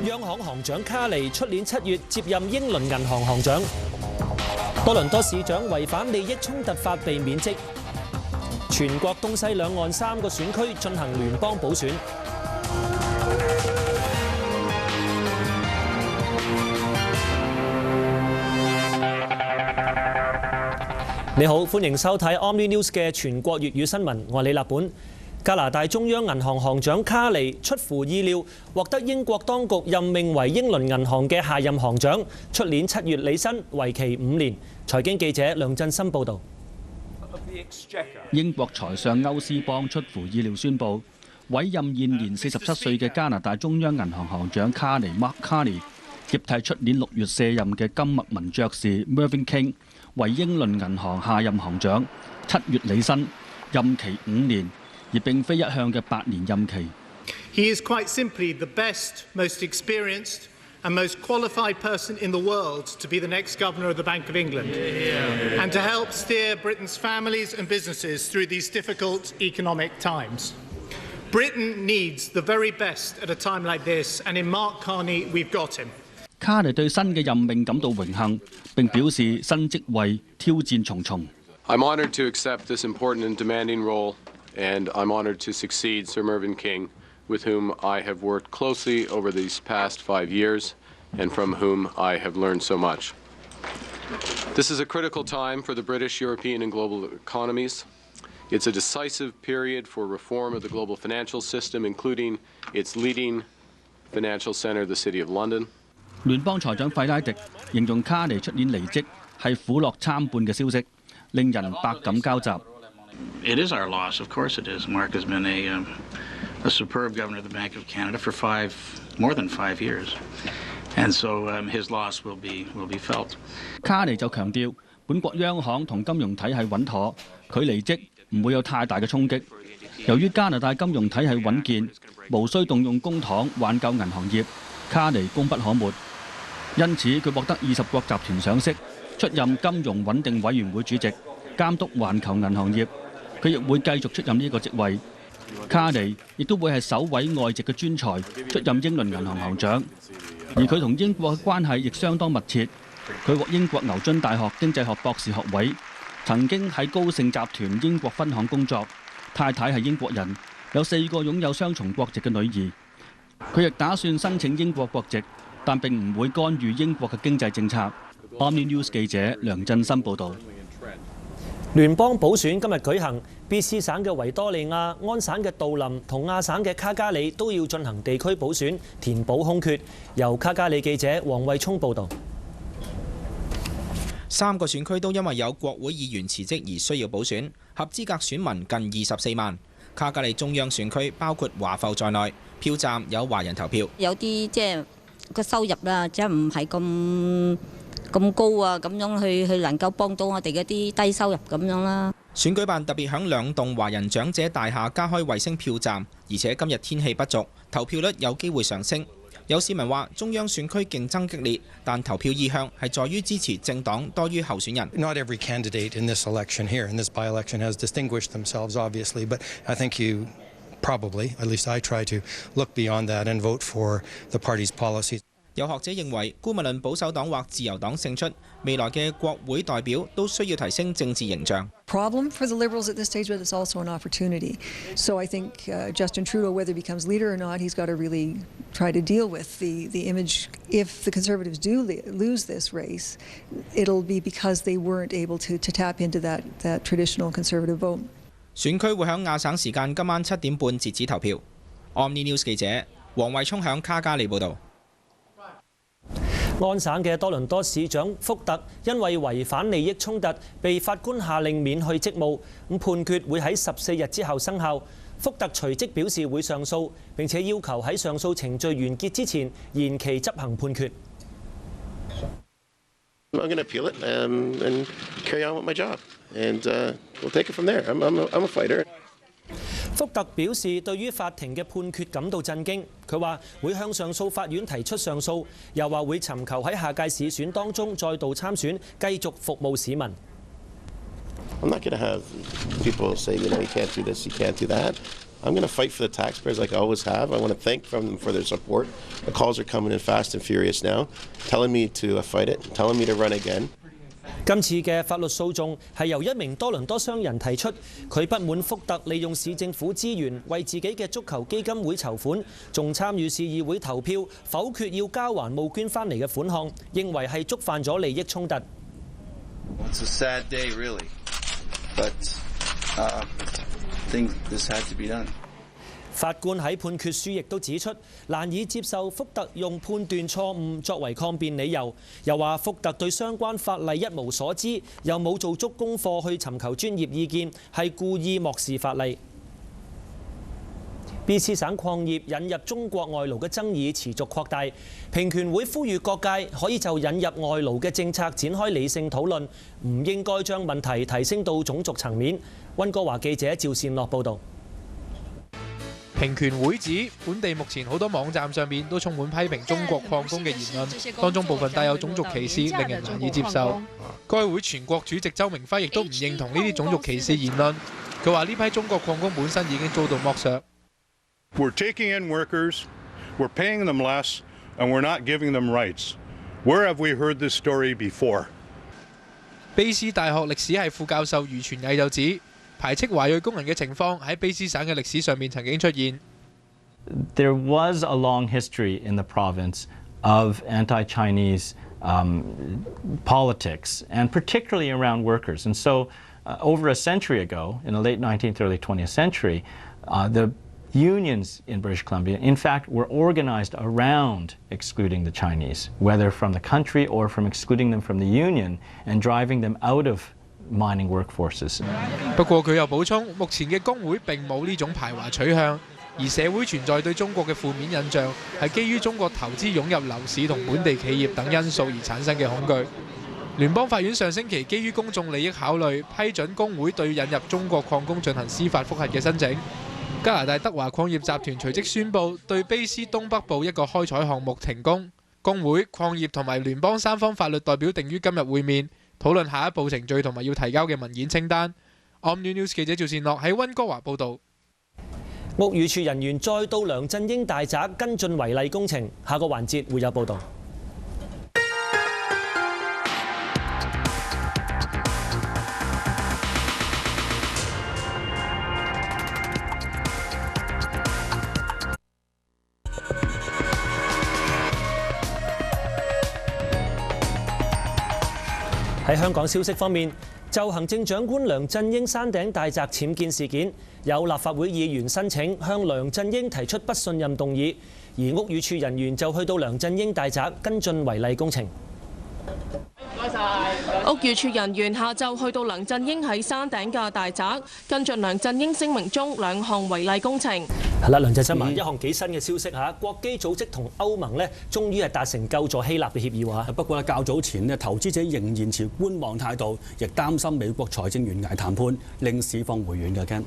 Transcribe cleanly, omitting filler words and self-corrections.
央行行長卡尼出年7月接任英倫銀行行長。多倫多市長違反利益衝突法被免職。全國東西兩岸3個選區進行聯邦補選。你好，歡迎收睇 Omni News 嘅全國粵語新聞，我係李立本。加拿大中央銀行行長卡尼出乎意料獲得英國當局任命為英倫銀行嘅下任行長，出年7月履新，為期5年。財經記者梁振森報導。英國財相歐斯邦出乎意料宣布委任現年47歲嘅加拿大中央銀行行長卡尼 Mark Carney 接替出年6月卸任嘅金麥文爵士 Mervyn King 為英倫銀行下任行長，7月履新，任期5年，而並非一向嘅8年任期。He is quite simply the best, most experienced and most qualified person in the world to be the next governor of the Bank of England and to help steer Britain's families and businesses through these difficult economic times. Britain needs the very best at a time like this, and in Mark Carney, we've got him. 卡尼對新嘅任命感到榮幸，並表示新職位挑戰重重。I'm honoured to accept this important and demanding role, and I'm honoured to succeed Sir Mervyn King, with whom I have worked closely over these past 5 years, and from whom I have learned so much. This is a critical time for the British, European, and global economies. It's a decisive period for reform of the global financial system, including its leading financial centre, the City of London. 聯邦財長費拉迪形容卡尼出年離職係苦樂參半嘅消息，令人百感交集。It is our loss, of course it is. Mark has been a superb governor of the Bank of Canada for more than 5 years, and so his loss will be felt. 卡尼就強調，本國央行同金融體系穩妥，佢離職唔會有太大嘅衝擊。由於加拿大金融體系穩健，無需動用公帑挽救銀行業，卡尼功不可沒。因此，佢獲得20國集團賞識，出任金融穩定委員會主席，監督環球銀行業。佢亦會繼續出任呢個職位。卡尼亦都會係首位外籍嘅專才出任英倫銀行行長，而佢同英國嘅關係亦相當密切。佢獲英國牛津大學經濟學博士學位，曾經喺高盛集團英國分行工作，太太係英國人，有4個擁有雙重國籍嘅女兒。佢亦打算申請英國國籍，但並唔會干預英國嘅經濟政策。Omni News 記者梁振森報導。聯邦補選今日舉行 ，BC 省嘅維多利亞、安省嘅杜林同亞省嘅卡加里都要進行地區補選，填補空缺。由卡加里記者黃慧聰報導。3個選區都因為有國會議員辭職而需要補選，合資格選民近24萬。卡加里中央選區包括華埠在內，票站有華人投票。有啲即係個收入啦，即係唔係咁高啊，咁樣去能夠幫到我哋嗰啲低收入咁樣啦。選舉辦特別響2棟華人長者大廈加開衛星票站，而且今日天氣不俗，投票率有機會上升。有市民話中央選區競爭激烈，但投票意向係在於支持政黨多於候選人。Not every candidate in this election here, in this by-election, has distinguished themselves, obviously, but I think you probably, at least I try to look beyond that and vote for the party's policies. 有學者認為，無論保守黨或自由黨勝出，未來嘅國會代表都需要提升政治形象。Problem for the Liberals at this stage, but it's also an opportunity. So I think Justin Trudeau, whether he becomes leader or not, he's got to really try to deal with the image. If the Conservatives do lose this race, it'll be because they weren't able to tap into that traditional Conservative vote. 選區會喺亞省時間今晚7點半截止投票。Omni News 記者黃慧聰響卡加里報導。安省嘅多倫多市長福特因為違反利益衝突，被法官下令免去職務。判決會喺14日之後生效。福特隨即表示會上訴，並且要求喺上訴程序完結之前延期執行判決。I'm going to appeal it and carry on with my job, and we'll take it from there. I'm a fighter. 福特表示對於法庭嘅判決感到震驚，佢話會向上訴法院提出上訴，又話會尋求喺下屆市選當中再度參選，繼續服務市民。I'm not going to have people say, you can't do this, you can't do that. I'm going to fight for the taxpayers like I always have. I want to thank them for their support. The calls are coming in fast and furious now, telling me to fight it, telling me to run again. 今次嘅法律訴訟係由一名多倫多商人提出，佢不滿福特利用市政府資源為自己嘅足球基金會籌款，仲參與市議會投票否決要交還募捐翻嚟嘅款項，認為係觸犯咗利益衝突。It's a sad day, really, but I think this had to be done. 法官喺判決書亦都指出，難以接受福特用判斷錯誤作為抗辯理由，又話福特對相關法例一無所知，又冇做足功課去尋求專業意見，係故意漠視法例。BC 省礦業引入中國外勞嘅爭議持續擴大，平權會呼籲各界可以就引入外勞嘅政策展開理性討論，唔應該將問題提升到種族層面。溫哥華記者趙善樂報導。平權會指，本地目前好多網站上面都充滿批評中國礦工嘅言論，當中部分帶有種族歧視，令人難以接受。該會全國主席周明輝亦都唔認同呢啲種族歧視言論，佢話呢批中國礦工本身已經遭到剝削。We're taking in workers, we're paying them less, and we're not giving them rights. Where have we heard this story before? 卑斯大學歷史系副教授余傳毅就指，排斥華裔工人嘅情況喺卑斯省嘅歷史上面曾經出現。There was a long history in the province of anti-Chinese politics, and particularly around workers. And so, over a century ago, in the late 19th, early 20th century, the unions in British Columbia, in fact, were organized around excluding the Chinese, whether from the country or from excluding them from the union and driving them out of mining workforces. 不過佢又補充，目前嘅工會並冇呢種排華取向，而社會存在對中國嘅負面印象係基於中國投資湧入樓市同本地企業等因素而產生嘅恐懼。聯邦法院上星期基於公眾利益考慮，批准工會對引入中國礦工進行司法覆核嘅申請。加拿大德華礦業集團隨即宣布對卑斯東北部一個開採項目停工。工會、礦業同埋聯邦三方法律代表定於今日會面，討論下一步程序同埋要提交嘅文件清單。Omni News 記者趙善樂喺溫哥華報導。屋宇署人員再到梁振英大宅跟進違例工程，下個環節會有報導。喺香港消息方面，就行政長官梁振英山頂大宅僭建事件，有立法會議員申請向梁振英提出不信任動議，而屋宇署人員就去到梁振英大宅跟進違例工程。屋宇署人員下晝去到梁振英喺山頂嘅大宅，跟進梁振英聲明中兩項違例工程。係啦，梁振英，一項幾新嘅消息嚇，國基組織同歐盟呢，終於係達成救助希臘嘅協議喎。不過咧，較早前呢，投資者仍然持觀望態度，亦擔心美國財政懸崖談判令市況回軟嘅。